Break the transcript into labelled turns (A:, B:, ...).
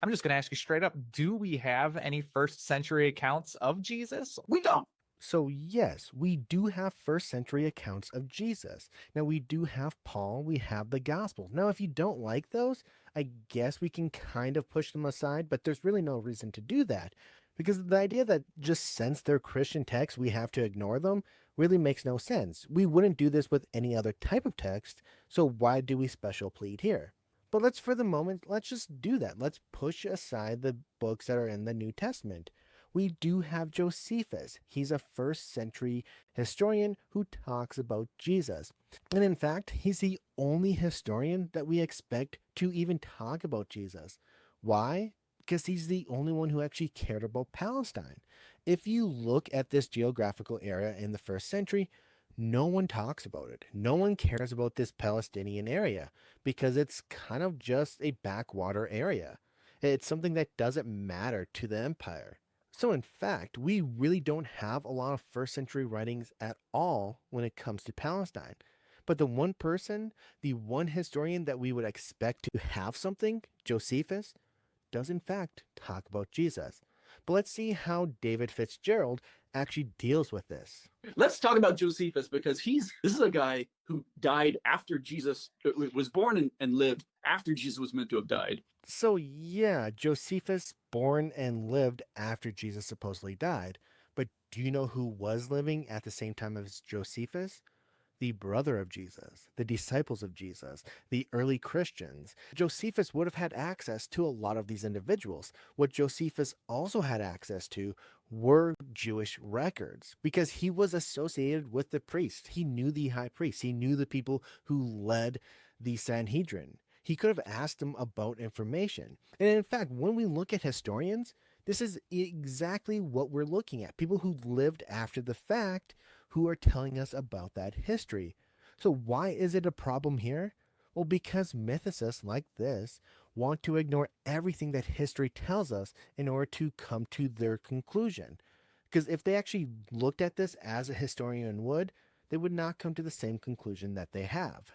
A: I'm just going to ask you straight up, do we have any first century accounts of Jesus? We don't.
B: So, yes, we do have first century accounts of Jesus. Now, we do have Paul, we have the Gospels. Now, if you don't like those, I guess we can kind of push them aside, but there's really no reason to do that. Because the idea that just since they're Christian texts, we have to ignore them really makes no sense. We wouldn't do this with any other type of text, so why do we special plead here? But let's, for the moment, let's just do that. Let's push aside the books that are in the New Testament. We do have Josephus. He's a first century historian who talks about Jesus. And in fact, he's the only historian that we expect to even talk about Jesus. Why? Because he's the only one who actually cared about Palestine. If you look at this geographical area in the first century, no one talks about it. No one cares about this Palestinian area because it's kind of just a backwater area. It's something that doesn't matter to the empire. So, in fact, we really don't have a lot of first century writings at all when it comes to Palestine. But the one person, the one historian that we would expect to have something, Josephus, does in fact talk about Jesus. But let's see how David Fitzgerald actually deals with this.
C: Let's talk about Josephus because this is a guy who died after Jesus was born and lived after Jesus was meant to have died.
B: So, yeah, Josephus born and lived after Jesus supposedly died. But do you know who was living at the same time as Josephus? The brother of Jesus, the disciples of Jesus, the early Christians. Josephus would have had access to a lot of these individuals. What Josephus also had access to were Jewish records because he was associated with the priests. He knew the high priest, he knew the people who led the Sanhedrin. He could have asked them about information. And in fact, when we look at historians, this is exactly what we're looking at. People who lived after the fact who are telling us about that history. So why is it a problem here? Well, because mythicists like this want to ignore everything that history tells us in order to come to their conclusion. Because if they actually looked at this as a historian would, they would not come to the same conclusion that they have.